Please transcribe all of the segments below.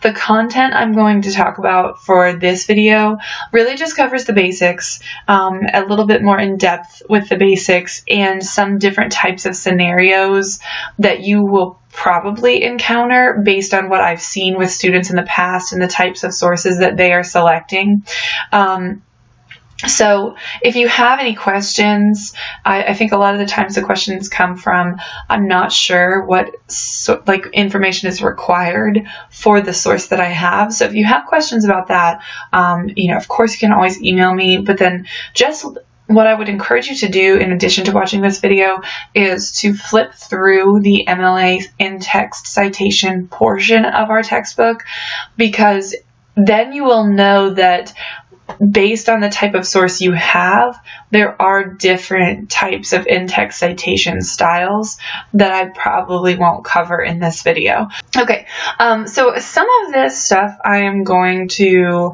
The content I'm going to talk about for this video really just covers the basics, a little bit more in depth with the basics and some different types of scenarios that you will probably encounter based on what I've seen with students in the past and the types of sources that they are selecting. So if you have any questions, I think a lot of the times the questions come from, I'm not sure what information is required for the source that I have. So if you have questions about that, of course you can always email me, but then just what I would encourage you to do in addition to watching this video is to flip through the MLA in-text citation portion of our textbook, because then you will know that based on the type of source you have, there are different types of in-text citation styles that I probably won't cover in this video. Okay, so some of this stuff I am going to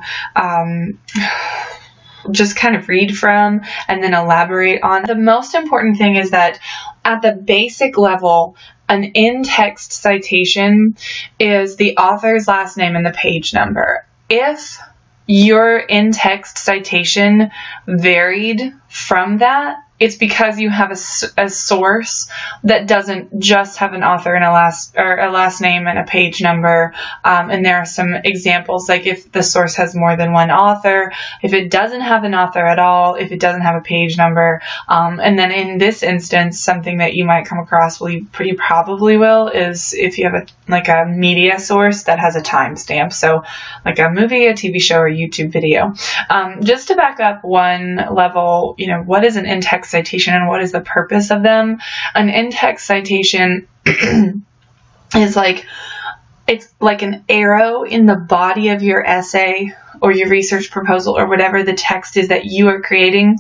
just kind of read from and then elaborate on. The most important thing is that at the basic level, an in-text citation is the author's last name and the page number. If your in-text citation varied from that, it's because you have a source that doesn't just have an author and a last name and a page number. And there are some examples, like if the source has more than one author, if it doesn't have an author at all, if it doesn't have a page number. And then in this instance, something that you might come across, well, you pretty probably will, is if you have a media source that has a timestamp. So like a movie, a TV show, or YouTube video. Just to back up one level, what is an in-text citation and what is the purpose of them? An in-text citation is it's like an arrow in the body of your essay or your research proposal or whatever the text is that you are creating,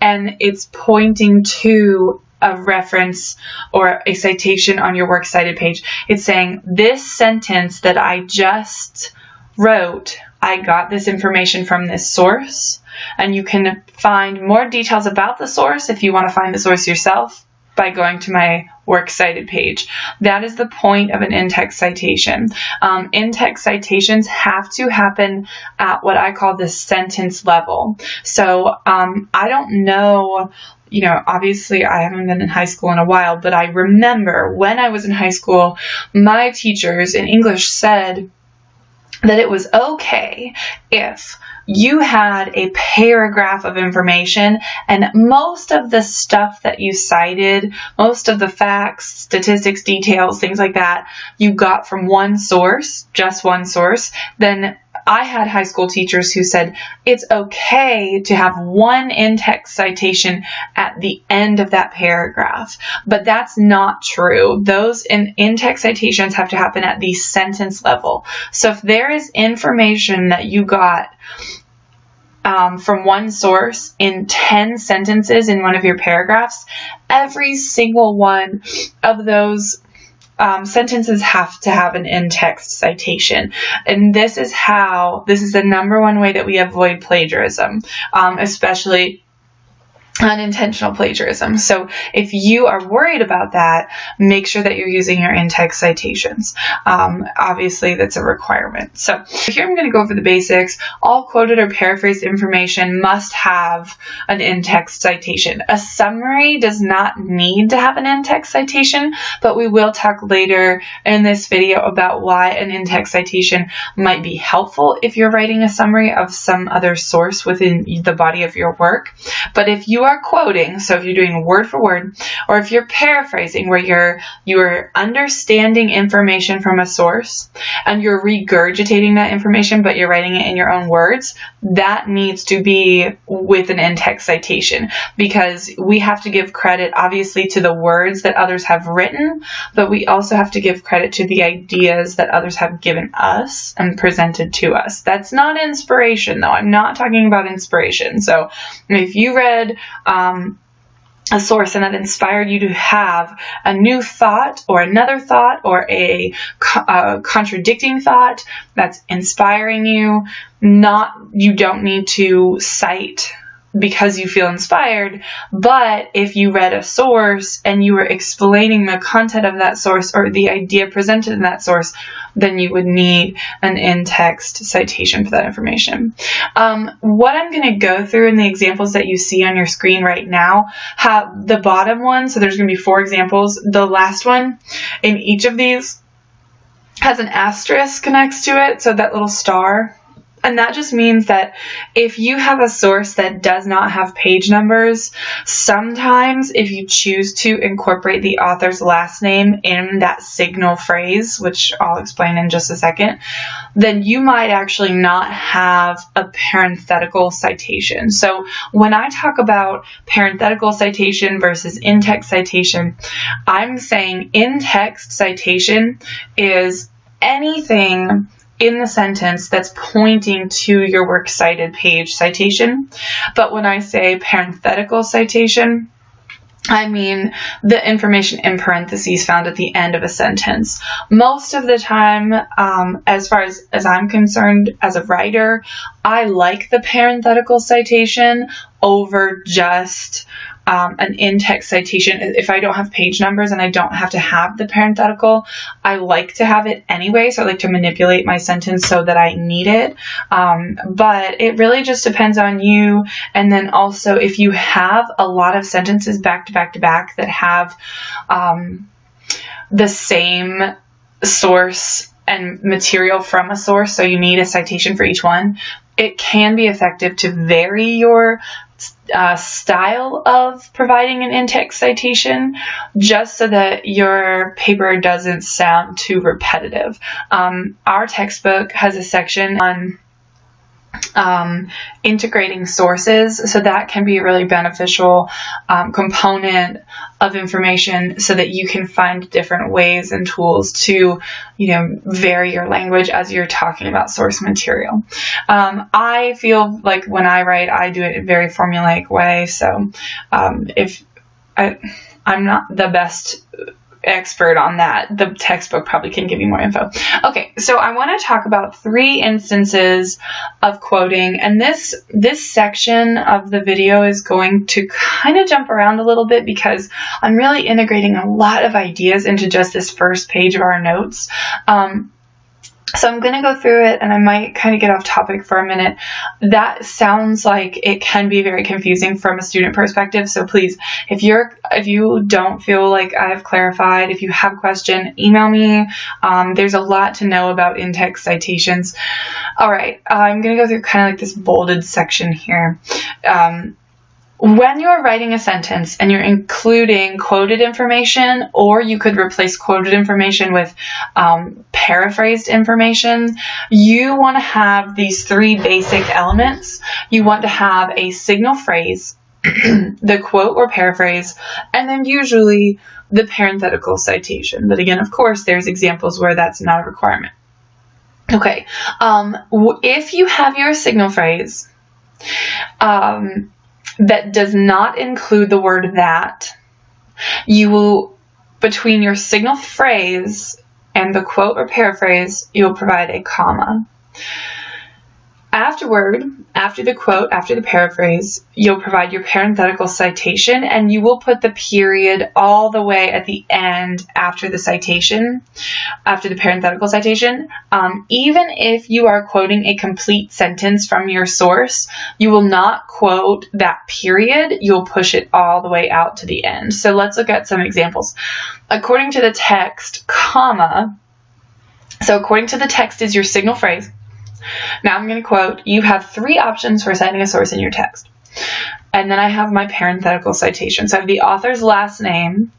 and it's pointing to a reference or a citation on your Works Cited page. It's saying, this sentence that I just wrote, I got this information from this source, and you can find more details about the source if you want to find the source yourself by going to my Works Cited page. That is the point of an in-text citation. In-text citations have to happen at what I call the sentence level. So I don't know, obviously I haven't been in high school in a while, but I remember when I was in high school, my teachers in English said that it was okay if you had a paragraph of information and most of the stuff that you cited, most of the facts, statistics, details, things like that, you got from one source, just one source. Then I had high school teachers who said it's okay to have one in-text citation at the end of that paragraph, but that's not true. Those in-text citations have to happen at the sentence level. So if there is information that you got from one source in 10 sentences in one of your paragraphs, every single one of those sentences have to have an in-text citation. And this is the number one way that we avoid plagiarism, especially unintentional plagiarism. So if you are worried about that, make sure that you're using your in-text citations. Obviously, that's a requirement. So here I'm going to go over the basics. All quoted or paraphrased information must have an in-text citation. A summary does not need to have an in-text citation, but we will talk later in this video about why an in-text citation might be helpful if you're writing a summary of some other source within the body of your work. But if you are quoting, so if you're doing word for word, or if you're paraphrasing where you're understanding information from a source and you're regurgitating that information but you're writing it in your own words, that needs to be with an in-text citation, because we have to give credit obviously to the words that others have written, but we also have to give credit to the ideas that others have given us and presented to us. That's not inspiration though. I'm not talking about inspiration. So if you read a source and that inspired you to have a new thought or another thought or a contradicting thought that's inspiring you, you don't need to cite because you feel inspired, but if you read a source and you were explaining the content of that source or the idea presented in that source, then you would need an in-text citation for that information. What I'm going to go through in the examples that you see on your screen right now, have the bottom one, so there's going to be 4 examples. The last one in each of these has an asterisk next to it, so that little star. And that just means that if you have a source that does not have page numbers, sometimes if you choose to incorporate the author's last name in that signal phrase, which I'll explain in just a second, then you might actually not have a parenthetical citation. So when I talk about parenthetical citation versus in-text citation, I'm saying in-text citation is anything in the sentence that's pointing to your Works Cited page citation. But when I say parenthetical citation, I mean the information in parentheses found at the end of a sentence. Most of the time, as far as I'm concerned as a writer, I like the parenthetical citation over just an in-text citation. If I don't have page numbers and I don't have to have the parenthetical, I like to have it anyway, so I like to manipulate my sentence so that I need it. But it really just depends on you, and then also if you have a lot of sentences back to back to back that have the same source and material from a source, so you need a citation for each one, it can be effective to vary your style of providing an in-text citation, just so that your paper doesn't sound too repetitive. Our textbook has a section on integrating sources, so that can be a really beneficial component of information, so that you can find different ways and tools to, vary your language as you're talking about source material. I feel like when I write, I do it in a very formulaic way, so if I'm not the best expert on that, the textbook probably can give you more info. Okay, so I want to talk about 3 instances of quoting, and this section of the video is going to kind of jump around a little bit because I'm really integrating a lot of ideas into just this first page of our notes. So I'm going to go through it, and I might kind of get off topic for a minute. That sounds like it can be very confusing from a student perspective. So please, if you don't feel like I've clarified, if you have a question, email me. There's a lot to know about in-text citations. All right, I'm going to go through kind of like this bolded section here. When you're writing a sentence and you're including quoted information, or you could replace quoted information with paraphrased information, you want to have these 3 basic elements. You want to have a signal phrase, the quote or paraphrase, and then usually the parenthetical citation. But again, of course, there's examples where that's not a requirement. Okay, if you have your signal phrase, that does not include the word that, you will, between your signal phrase and the quote or paraphrase, you will provide a comma. Afterward, after the quote, after the paraphrase, you'll provide your parenthetical citation, and you will put the period all the way at the end after the citation, after the parenthetical citation. Even if you are quoting a complete sentence from your source, you will not quote that period. You'll push it all the way out to the end. So let's look at some examples. According to the text, comma, so according to the text is your signal phrase. Now I'm going to quote, you have 3 options for citing a source in your text. And then I have my parenthetical citation. So I have the author's last name.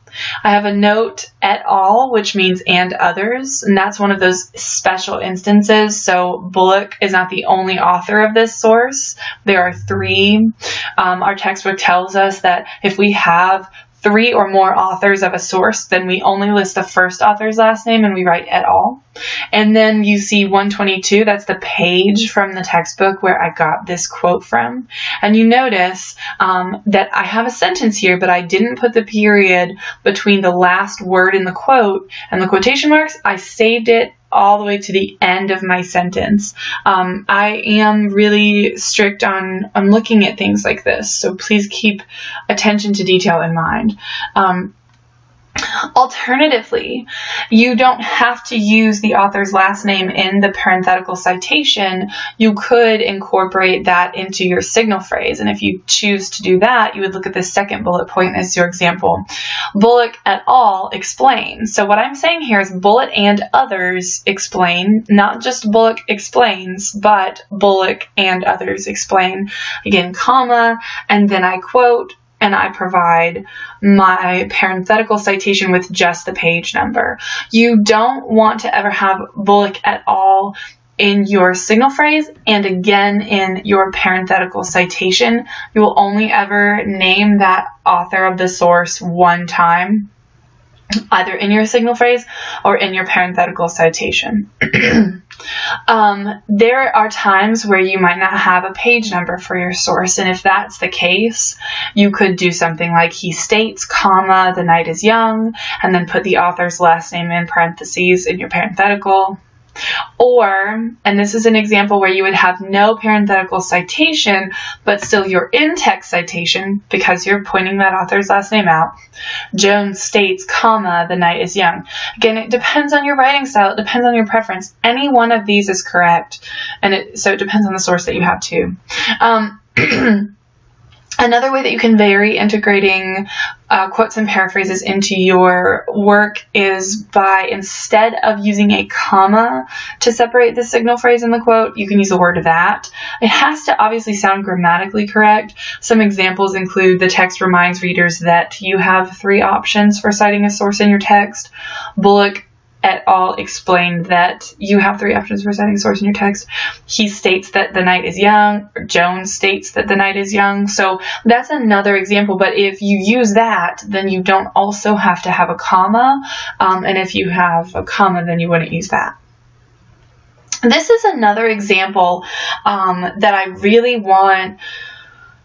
I have a note et al., which means and others. And that's one of those special instances. So Bullock is not the only author of this source. There are 3. Our textbook tells us that if we have 3 or more authors of a source, then we only list the first author's last name and we write et al. And then you see 122, that's the page from the textbook where I got this quote from. And you notice that I have a sentence here, but I didn't put the period between the last word in the quote and the quotation marks. I saved it all the way to the end of my sentence. I am really strict on looking at things like this, so please keep attention to detail in mind. Alternatively, you don't have to use the author's last name in the parenthetical citation. You could incorporate that into your signal phrase, and if you choose to do that, you would look at the second bullet point as your example. Bullock et al. Explain. So what I'm saying here is Bullock and others explain, not just Bullock explains, but Bullock and others explain. Again, comma, and then I quote, and I provide my parenthetical citation with just the page number. You don't want to ever have Bullock et al. In your signal phrase and again in your parenthetical citation. You will only ever name that author of the source one time, either in your signal phrase or in your parenthetical citation. There are times where you might not have a page number for your source, and if that's the case, you could do something like he states, comma, the night is young, and then put the author's last name in parentheses in your parenthetical. Or, and this is an example where you would have no parenthetical citation, but still your in-text citation, because you're pointing that author's last name out. Jones states, comma, the night is young. Again, it depends on your writing style. It depends on your preference. Any one of these is correct, and so it depends on the source that you have too. Another way that you can vary integrating quotes and paraphrases into your work is by, instead of using a comma to separate the signal phrase and the quote, you can use the word that. It has to obviously sound grammatically correct. Some examples include the text reminds readers that you have 3 options for citing a source in your text. Bullock et al. Explained that you have 3 options for citing a source in your text. He states that the night is young. Or Jones states that the night is young. So that's another example. But if you use that, then you don't also have to have a comma. And if you have a comma, then you wouldn't use that. This is another example that I really want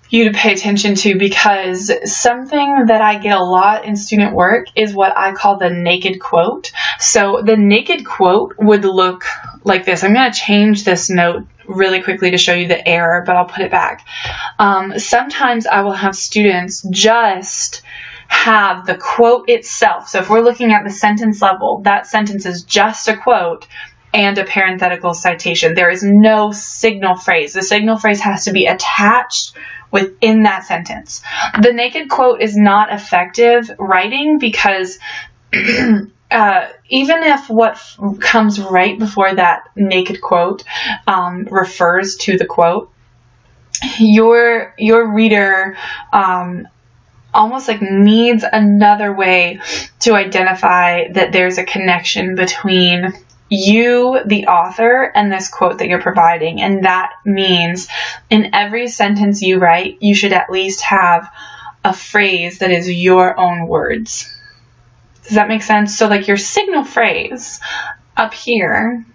you to pay attention to, because something that I get a lot in student work is what I call the naked quote. So the naked quote would look like this. I'm going to change this note really quickly to show you the error, but I'll put it back. Sometimes I will have students just have the quote itself. So if we're looking at the sentence level, that sentence is just a quote and a parenthetical citation. There is no signal phrase. The signal phrase has to be attached within that sentence. The naked quote is not effective writing because even if what comes right before that naked quote refers to the quote, your reader almost like needs another way to identify that there's a connection between you, the author, and this quote that you're providing. And that means in every sentence you write, you should at least have a phrase that is your own words. Does that make sense? So like your signal phrase up here,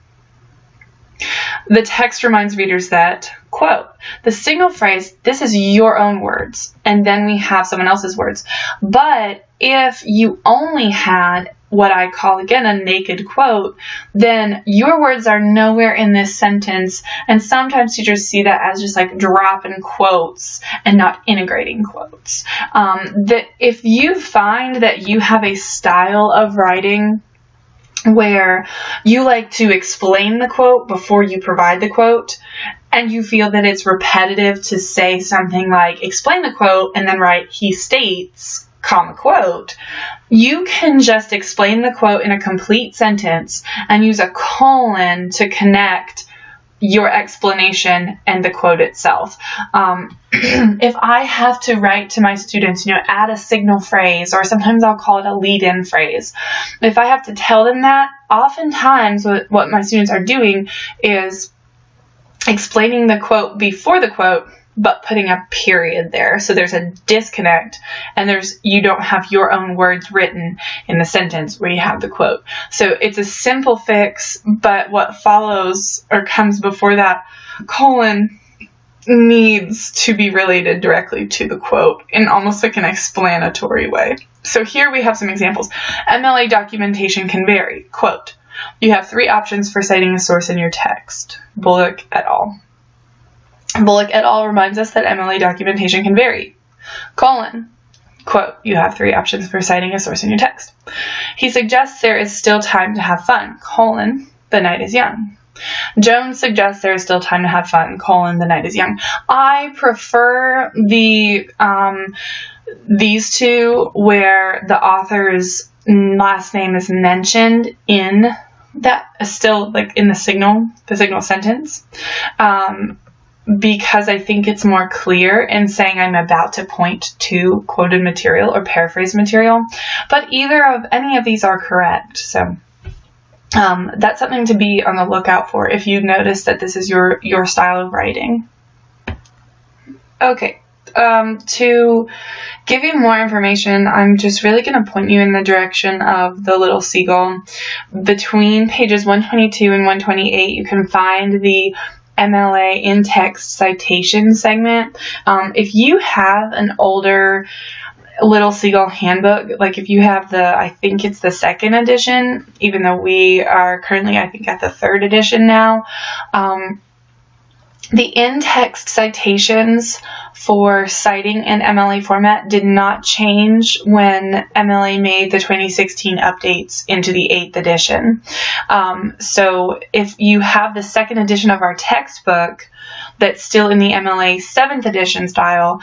the text reminds readers that, quote, the signal phrase, this is your own words, and then we have someone else's words. But if you only had what I call, again, a naked quote, then your words are nowhere in this sentence, and sometimes teachers see that as just like dropping quotes and not integrating quotes. That if you find that you have a style of writing where you like to explain the quote before you provide the quote, and you feel that it's repetitive to say something like explain the quote and then write he states, comma, quote, you can just explain the quote in a complete sentence and use a colon to connect your explanation and the quote itself. If I have to write to my students, add a signal phrase, or sometimes I'll call it a lead-in phrase. If I have to tell them that, oftentimes what my students are doing is explaining the quote before the quote, but putting a period there. So there's a disconnect, and you don't have your own words written in the sentence where you have the quote. So it's a simple fix, but what follows or comes before that colon needs to be related directly to the quote in almost like an explanatory way. So here we have some examples. MLA documentation can vary. Quote, You have 3 options for citing a source in your text. Bullock et al. Bullock et al. Reminds us that MLA documentation can vary. Colon. Quote, you have 3 options for citing a source in your text. He suggests there is still time to have fun. Colon, the night is young. Jones suggests there is still time to have fun. Colon, the night is young. I prefer these two where the author's last name is mentioned in that, still like in the signal sentence, because I think it's more clear in saying I'm about to point to quoted material or paraphrased material. But any of these are correct. So that's something to be on the lookout for if you notice that this is your style of writing. Okay. To give you more information, I'm just really going to point you in the direction of the Little Seagull. Between pages 122 and 128, you can find the MLA in-text citation segment. If you have an older Little Seagull handbook, like if you have I think it's the 2nd edition, even though we are currently, I think, at the 3rd edition now, the in-text citations for citing in MLA format did not change when MLA made the 2016 updates into the 8th edition. So if you have the 2nd edition of our textbook that's still in the MLA 7th edition style,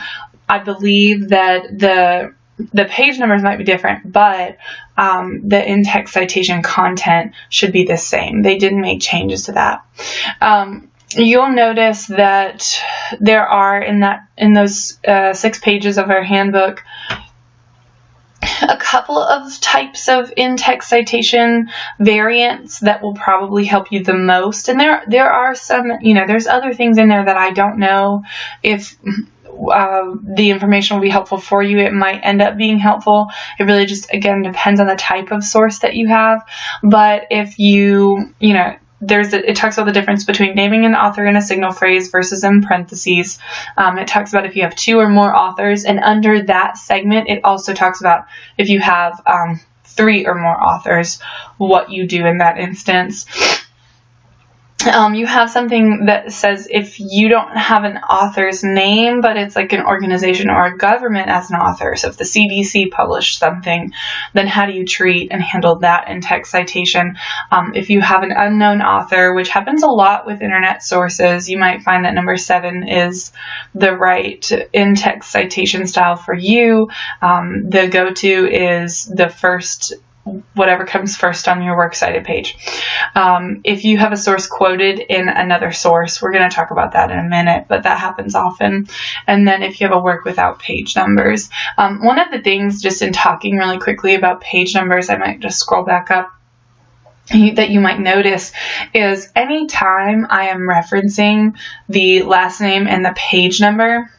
I believe that the page numbers might be different, but the in-text citation content should be the same. They didn't make changes to that. You'll notice that there are in those 6 pages of our handbook a couple of types of in-text citation variants that will probably help you the most. And there are some, there's other things in there that I don't know if the information will be helpful for you. It might end up being helpful. It really just, again, depends on the type of source that you have. But if it talks about the difference between naming an author in a signal phrase versus in parentheses. It talks about if you have 2 or more authors, and under that segment, it also talks about if you have 3 or more authors, what you do in that instance. You have something that says if you don't have an author's name, but it's like an organization or a government as an author. So if the CDC published something, then how do you treat and handle that in text citation? If you have an unknown author, which happens a lot with internet sources, you might find that number 7 is the right in-text citation style for you. The go-to is the first, whatever comes first on your Works Cited page. If you have a source quoted in another source, we're going to talk about that in a minute, but that happens often. And then if you have a work without page numbers. One of the things, just in talking really quickly about page numbers, I might just scroll back up, that you might notice is anytime I am referencing the last name and the page number,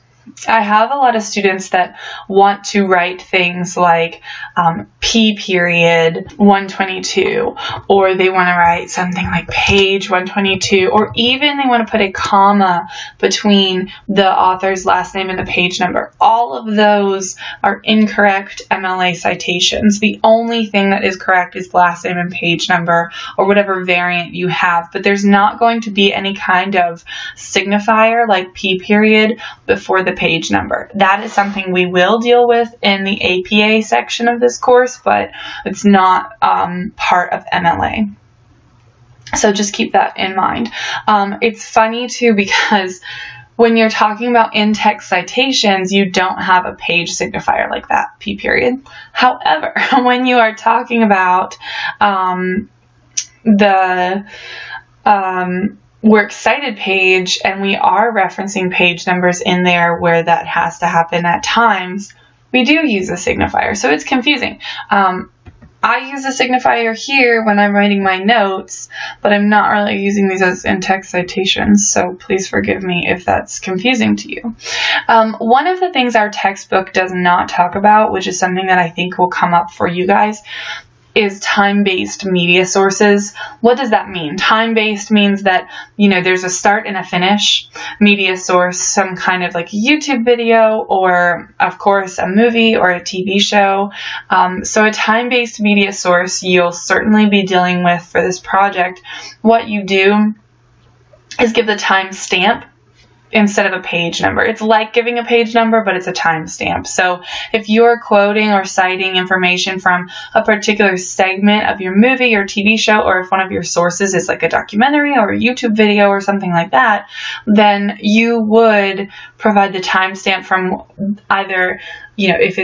I have a lot of students that want to write things like P period 122, or they want to write something like page 122, or even they want to put a comma between the author's last name and the page number. All of those are incorrect MLA citations. The only thing that is correct is last name and page number, or whatever variant you have, but there's not going to be any kind of signifier like P period before the page number. That is something we will deal with in the APA section of this course, but it's not part of MLA. So just keep that in mind. It's funny too, because when you're talking about in-text citations, you don't have a page signifier like that, P period. However, when you are talking about the Works Cited page, and we are referencing page numbers in there where that has to happen at times, we do use a signifier. So it's confusing. I use a signifier here when I'm writing my notes, but I'm not really using these as in-text citations, so please forgive me if that's confusing to you. One of the things our textbook does not talk about, which is something that I think will come up for you guys, is time-based media sources. What does that mean? Time-based means that, there's a start and a finish. Media source, some kind of like a YouTube video, or of course a movie or a TV show. So a time-based media source you'll certainly be dealing with for this project. What you do is give the timestamp instead of a page number. It's like giving a page number, but it's a timestamp. So if you're quoting or citing information from a particular segment of your movie or TV show, or if one of your sources is like a documentary or a YouTube video or something like that, then you would provide the timestamp from either, if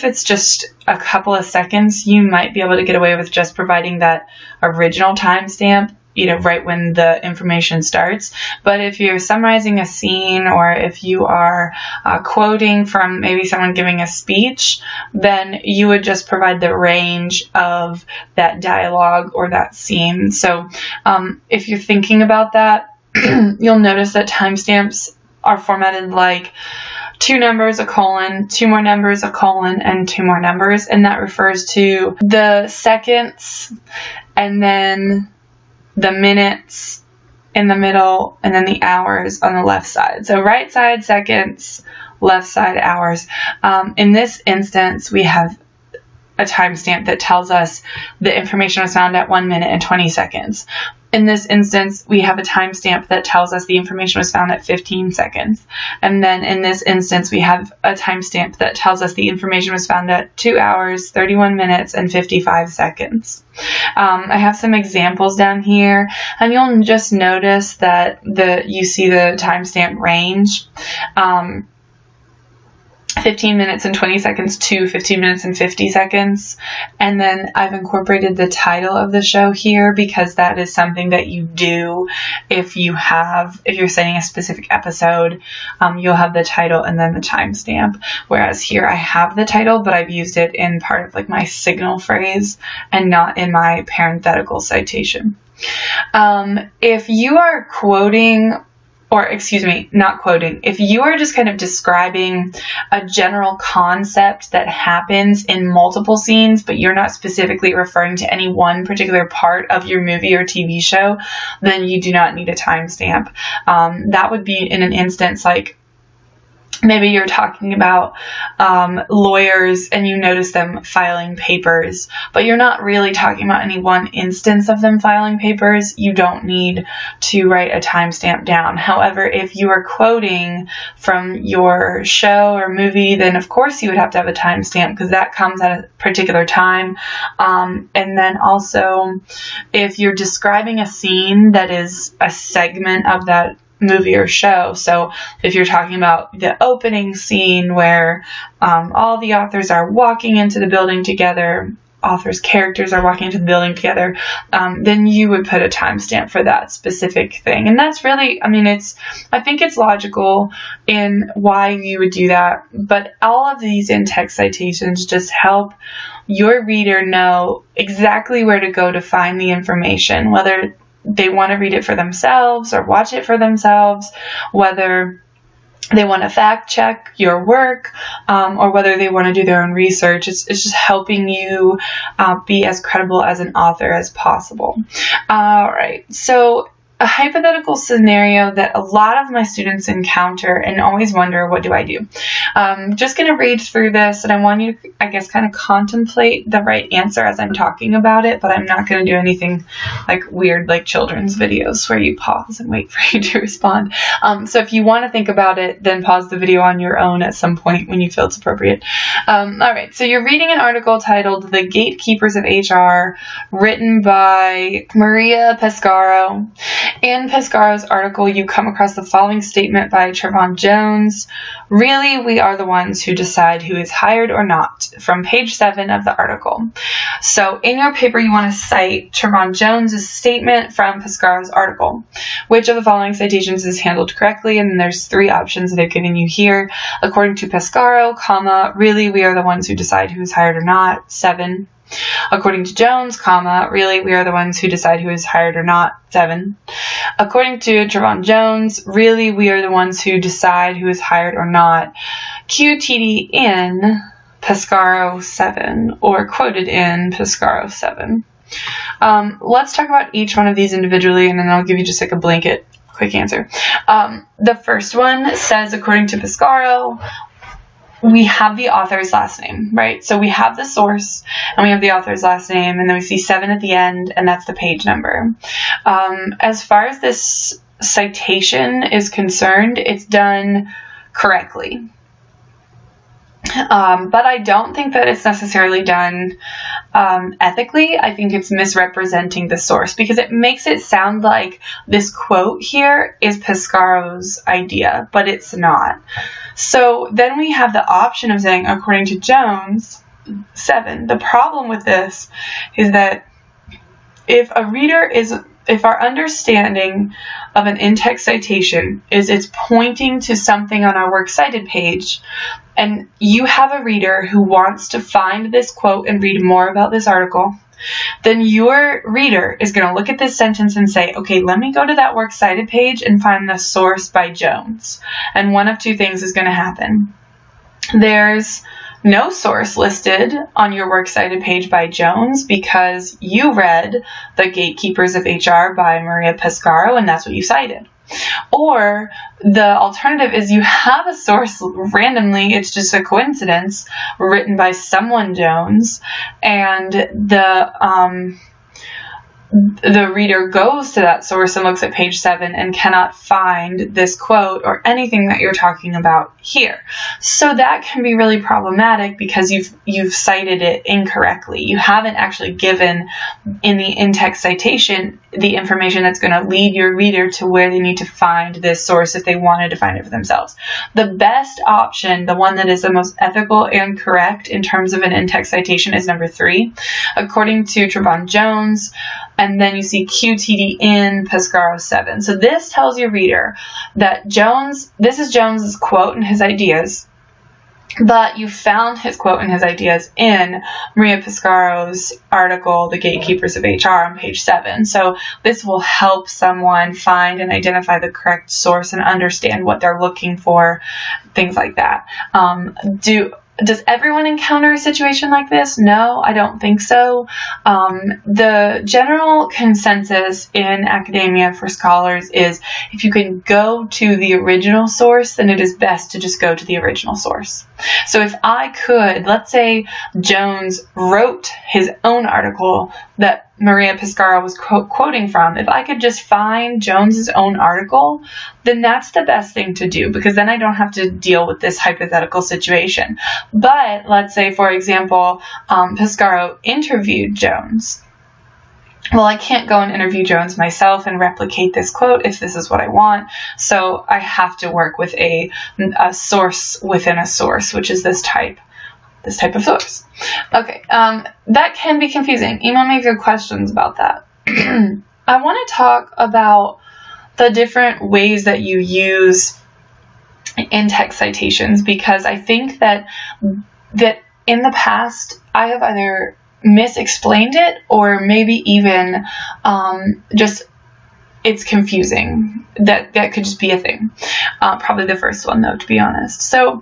it's just a couple of seconds, you might be able to get away with just providing that original timestamp, right when the information starts. But if you're summarizing a scene, or if you are quoting from maybe someone giving a speech, then you would just provide the range of that dialogue or that scene. So if you're thinking about that, you'll notice that timestamps are formatted like 2 numbers, a colon, 2 more numbers, a colon, and 2 more numbers. And that refers to the seconds, and then the minutes in the middle, and then the hours on the left side. So right side seconds, left side hours. In this instance, we have a timestamp that tells us the information was found at 1 minute and 20 seconds. In this instance, we have a timestamp that tells us the information was found at 15 seconds. And then in this instance, we have a timestamp that tells us the information was found at 2 hours, 31 minutes, and 55 seconds. I have some examples down here, and you'll just notice that you see the timestamp range. 15 minutes and 20 seconds to 15 minutes and 50 seconds. And then I've incorporated the title of the show here because that is something that you do if you're citing a specific episode, you'll have the title and then the timestamp. Whereas here I have the title, but I've used it in part of like my signal phrase and not in my parenthetical citation. If you are quoting, not quoting, if you are just kind of describing a general concept that happens in multiple scenes, but you're not specifically referring to any one particular part of your movie or TV show, then you do not need a timestamp. That would be in an instance like, maybe you're talking about lawyers and you notice them filing papers, but you're not really talking about any one instance of them filing papers. You don't need to write a timestamp down. However, if you are quoting from your show or movie, then of course you would have to have a timestamp because that comes at a particular time. And then also, if you're describing a scene that is a segment of that movie or show. So if you're talking about the opening scene where all the authors are walking into the building together, authors' characters are walking into the building together, then you would put a timestamp for that specific thing. And that's really, I think it's logical in why you would do that. But all of these in-text citations just help your reader know exactly where to go to find the information, whether they want to read it for themselves or watch it for themselves, whether they want to fact check your work, or whether they want to do their own research. It's just helping you be as credible as an author as possible. All right, so a hypothetical scenario that a lot of my students encounter and always wonder, what do I do? I'm just going to read through this, and I want you to, kind of contemplate the right answer as I'm talking about it, but I'm not going to do anything like weird, like children's videos where you pause and wait for you to respond. So if you want to think about it, then pause the video on your own at some point when you feel it's appropriate. All right, so you're reading an article titled "The Gatekeepers of HR," written by Maria Pescaro. In Pescaro's article, you come across the following statement by Trevon Jones: "Really, we are the ones who decide who is hired or not," from page 7 of the article. So in your paper, you want to cite Trevon Jones' statement from Pescaro's article. Which of the following citations is handled correctly? And there's 3 options that I've given you here. According to Pescaro, really, we are the ones who decide who is hired or not, 7. According to Jones, really, we are the ones who decide who is hired or not, 7. According to Trevon Jones, really, we are the ones who decide who is hired or not. QTD in Pescaro 7 or quoted in Pescaro 7. Let's talk about each one of these individually, and then I'll give you just like a blanket quick answer. The first one says, according to Pescaro, we have the author's last name, right? So we have the source and we have the author's last name, and then we see 7 at the end, and that's the page number. As far as this citation is concerned, it's done correctly. But I don't think that it's necessarily done ethically. I think it's misrepresenting the source because it makes it sound like this quote here is Pescaro's idea, but it's not. So then we have the option of saying, according to Jones 7. The problem with this is that if our understanding of an in-text citation is it's pointing to something on our Works Cited page, and you have a reader who wants to find this quote and read more about this article, then your reader is going to look at this sentence and say, okay, let me go to that Works Cited page and find the source by Jones. And one of two things is going to happen. There's no source listed on your Works Cited page by Jones because you read The Gatekeepers of HR by Maria Pescaro, and that's what you cited. Or the alternative is you have a source randomly, it's just a coincidence, written by someone Jones, and the reader goes to that source and looks at page 7 and cannot find this quote or anything that you're talking about here. So that can be really problematic because you've cited it incorrectly. You haven't actually given in the in-text citation the information that's going to lead your reader to where they need to find this source if they wanted to find it for themselves. The best option, the one that is the most ethical and correct in terms of an in-text citation, is number 3. According to Trevon Jones, and then you see QTD in Pescaro 7. So this tells your reader that this is Jones's quote and his ideas, but you found his quote and his ideas in Maria Pescaro's article, The Gatekeepers of HR, on page 7. So this will help someone find and identify the correct source and understand what they're looking for, things like that. Does everyone encounter a situation like this? No, I don't think so. The general consensus in academia for scholars is if you can go to the original source, then it is best to just go to the original source. So if I could, let's say Jones wrote his own article that Maria Pescaro was quoting from, if I could just find Jones's own article, then that's the best thing to do because then I don't have to deal with this hypothetical situation. But let's say, for example, Pescaro interviewed Jones. Well, I can't go and interview Jones myself and replicate this quote if this is what I want. So I have to work with a source within a source, which is this type of source. Okay, that can be confusing. Email me if you have questions about that. I want to talk about the different ways that you use in-text citations because I think that in the past I have either misexplained it or maybe even just it's confusing. That could just be a thing. Probably the first one though, to be honest. So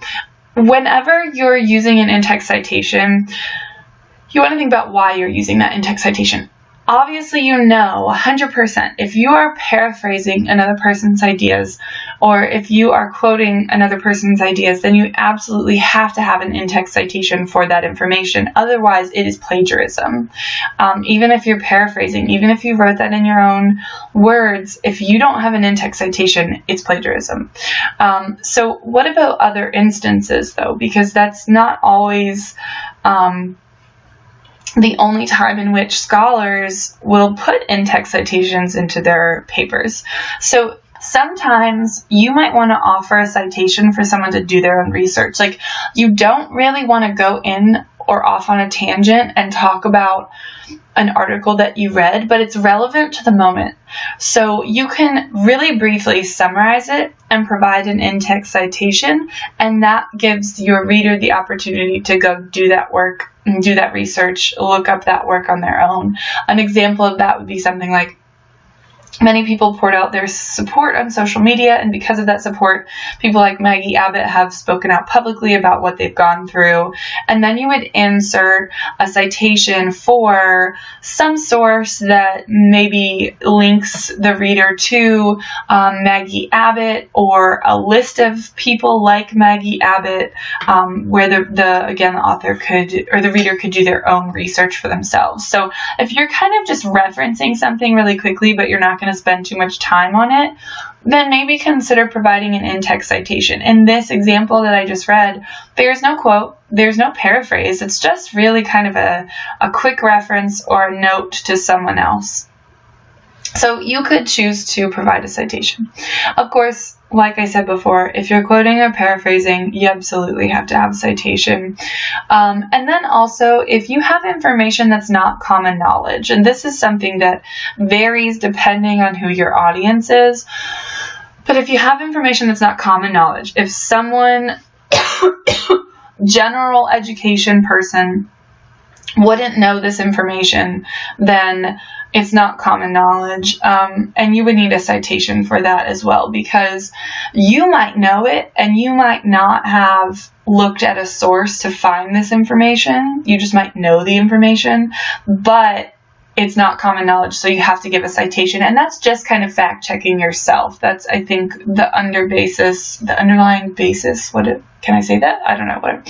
whenever you're using an in-text citation, you want to think about why you're using that in-text citation. Obviously, you know 100% if you are paraphrasing another person's ideas or if you are quoting another person's ideas, then you absolutely have to have an in-text citation for that information. Otherwise, it is plagiarism. Even if you're paraphrasing, even if you wrote that in your own words, if you don't have an in-text citation, it's plagiarism. So what about other instances, though? Because that's not always the only time in which scholars will put in-text citations into their papers. So sometimes you might want to offer a citation for someone to do their own research. Like you don't really want to go in or off on a tangent and talk about an article that you read, but it's relevant to the moment. So you can really briefly summarize it and provide an in-text citation, and that gives your reader the opportunity to go do that work, do that research, look up that work on their own. An example of that would be something like, Many people poured out their support on social media, and because of that support, people like Maggie Abbott have spoken out publicly about what they've gone through. And then you would insert a citation for some source that maybe links the reader to Maggie Abbott, or a list of people like Maggie Abbott, where the author could, or the reader could, do their own research for themselves. So if you're kind of just referencing something really quickly, but you're not going to spend too much time on it, then maybe consider providing an in-text citation. In this example that I just read, there's no quote, there's no paraphrase. It's just really kind of a quick reference or a note to someone else. So you could choose to provide a citation. Of course, like I said before, if you're quoting or paraphrasing, you absolutely have to have a citation. And then also, if you have information that's not common knowledge, and this is something that varies depending on who your audience is, but if you have information that's not common knowledge, if someone, general education person, wouldn't know this information, then it's not common knowledge, and you would need a citation for that as well, because you might know it and you might not have looked at a source to find this information. You just might know the information, but it's not common knowledge, so you have to give a citation, and that's just kind of fact-checking yourself. That's, I think, the underlying basis. Can I say that? I don't know, whatever.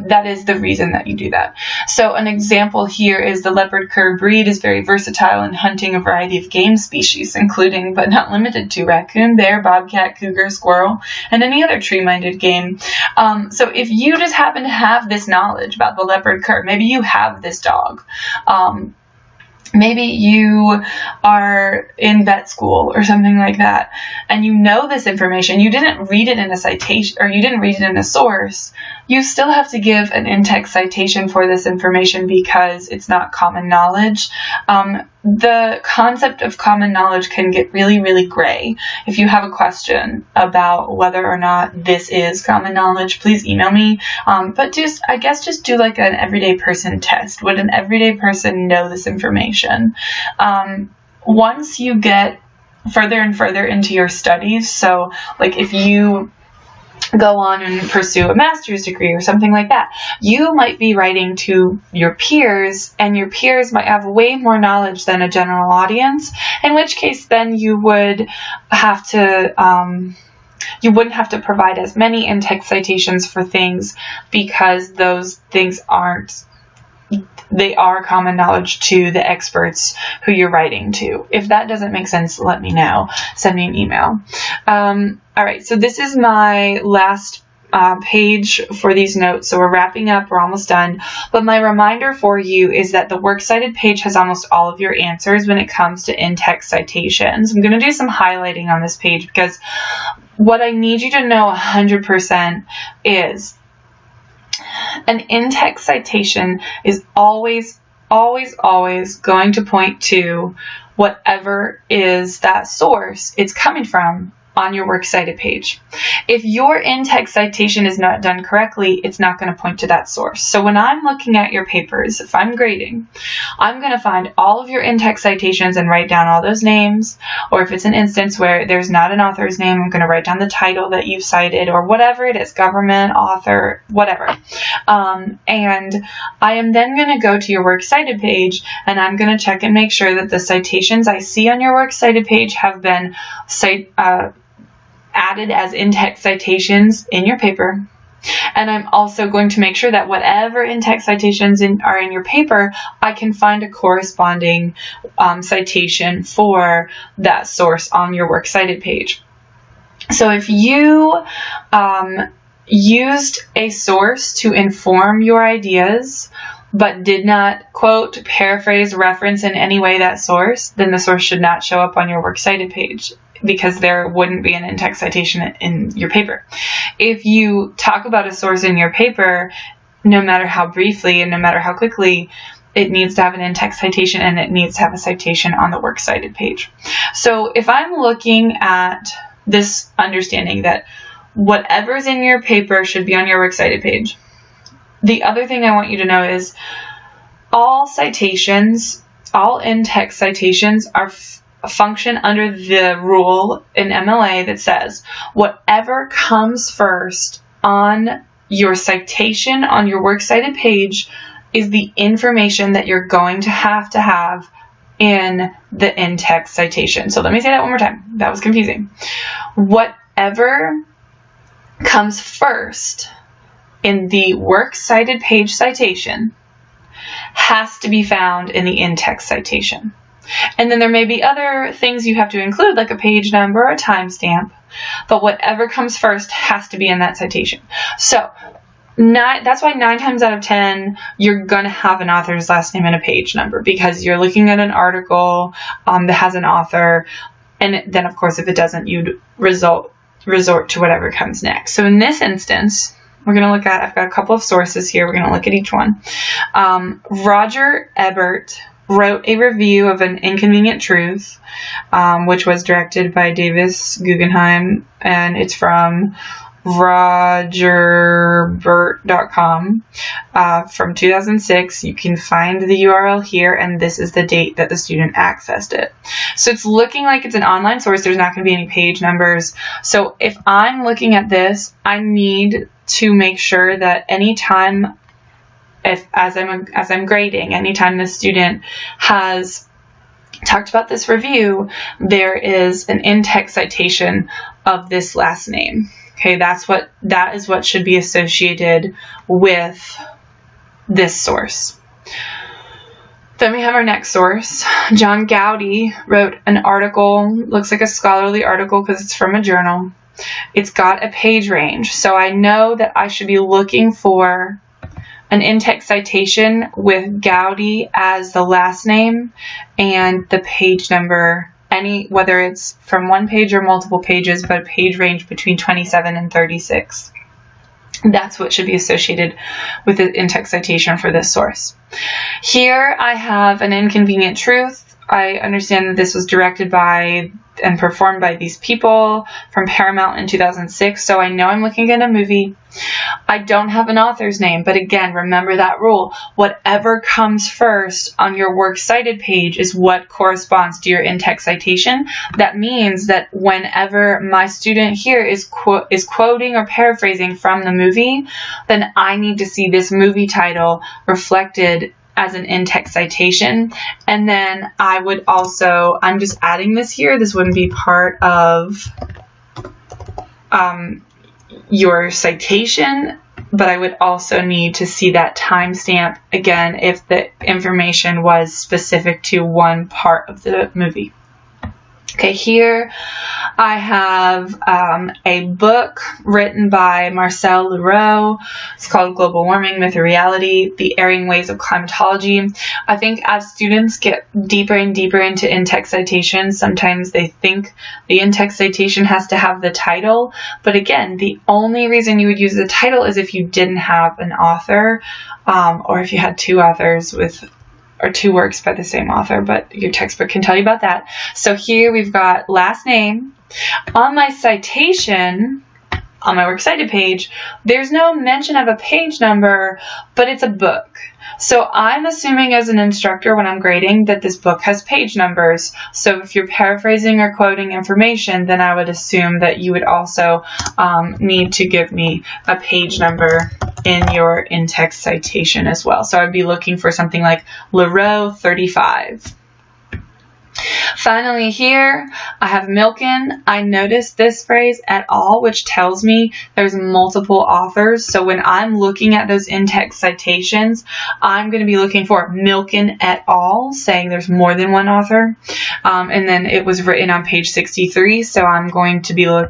That is the reason that you do that. So an example here is the leopard cur breed is very versatile in hunting a variety of game species, including but not limited to raccoon, bear, bobcat, cougar, squirrel, and any other tree-minded game. So if you just happen to have this knowledge about the leopard cur, maybe you have this dog, maybe you are in vet school or something like that, and you know this information, you didn't read it in a citation, or you didn't read it in a source, you still have to give an in-text citation for this information because it's not common knowledge. The concept of common knowledge can get really, really gray. If you have a question about whether or not this is common knowledge, please email me. But I guess just do like an everyday person test. Would an everyday person know this information? Once you get further and further into your studies, so like if you go on and pursue a master's degree or something like that, you might be writing to your peers, and your peers might have way more knowledge than a general audience, in which case then you would have to you wouldn't have to provide as many in-text citations for things, because those things they are common knowledge to the experts who you're writing to. If that doesn't make sense, let me know. Send me an email. All right, so this is my last page for these notes. So we're wrapping up, we're almost done. But my reminder for you is that the Works Cited page has almost all of your answers when it comes to in-text citations. I'm going to do some highlighting on this page, because what I need you to know 100% is an in-text citation is always, always, always going to point to whatever is that source it's coming from on your Works Cited page. If your in-text citation is not done correctly, it's not going to point to that source. So when I'm looking at your papers, if I'm grading, I'm going to find all of your in-text citations and write down all those names. Or if it's an instance where there's not an author's name, I'm going to write down the title that you've cited, or whatever it is, government, author, whatever. And I am then going to go to your Works Cited page, and I'm going to check and make sure that the citations I see on your Works Cited page have been added as in-text citations in your paper. And I'm also going to make sure that whatever in-text citations are in your paper, I can find a corresponding citation for that source on your Works Cited page. So if you used a source to inform your ideas, but did not quote, paraphrase, reference in any way that source, then the source should not show up on your Works Cited page, because there wouldn't be an in-text citation in your paper. If you talk about a source in your paper, no matter how briefly and no matter how quickly, it needs to have an in-text citation, and it needs to have a citation on the Works Cited page. So if I'm looking at this understanding that whatever's in your paper should be on your Works Cited page, the other thing I want you to know is all citations, all in-text citations are a function under the rule in MLA that says whatever comes first on your citation on your Works Cited page is the information that you're going to have in the in-text citation. So let me say that one more time. That was confusing. Whatever comes first in the Works Cited page citation has to be found in the in-text citation. And then there may be other things you have to include, like a page number or a timestamp, but whatever comes first has to be in that citation. So that's why 9 times out of 10 you're going to have an author's last name and a page number, because you're looking at an article that has an author, and then of course if it doesn't, you'd resort to whatever comes next. So in this instance, we're going to look at, I've got a couple of sources here, we're going to look at each one. Roger Ebert wrote a review of An Inconvenient Truth, which was directed by Davis Guggenheim, and it's from rogerbert.com from 2006. You can find the URL here, and this is the date that the student accessed it. So it's looking like it's an online source. There's not going to be any page numbers. So if I'm looking at this, I need to make sure that anytime, as I'm grading, anytime the student has talked about this review, there is an in-text citation of this last name. Okay, that is what should be associated with this source. Then we have our next source. John Gowdy wrote an article, looks like a scholarly article because it's from a journal. It's got a page range, so I know that I should be looking for an in-text citation with Gowdy as the last name and the page number, whether it's from one page or multiple pages, but a page range between 27 and 36. That's what should be associated with the in-text citation for this source. Here I have An Inconvenient Truth. I understand that this was directed by and performed by these people from Paramount in 2006, so I know I'm looking at a movie. I don't have an author's name, but again, remember that rule. Whatever comes first on your Works Cited page is what corresponds to your in-text citation. That means that whenever my student here is quoting or paraphrasing from the movie, then I need to see this movie title reflected as an in-text citation. And then I would also, I'm just adding this here, this wouldn't be part of your citation, but I would also need to see that timestamp again if the information was specific to one part of the movie. Okay, here I have a book written by Marcel Leroux. It's called Global Warming, Myth or Reality, The Erring Ways of Climatology. I think as students get deeper and deeper into in-text citations, sometimes they think the in-text citation has to have the title. But again, the only reason you would use the title is if you didn't have an author, or if you had two authors or two works by the same author, but your textbook can tell you about that. So here we've got last name. On my citation, on my Works Cited page, there's no mention of a page number, but it's a book. So I'm assuming as an instructor when I'm grading that this book has page numbers. So if you're paraphrasing or quoting information, then I would assume that you would also need to give me a page number in your in-text citation as well. So I'd be looking for something like Leroux 35. Finally here, I have Milken. I noticed this phrase et al., which tells me there's multiple authors. So when I'm looking at those in-text citations, I'm going to be looking for Milken et al., saying there's more than one author. And then it was written on page 63, so I'm going to be looking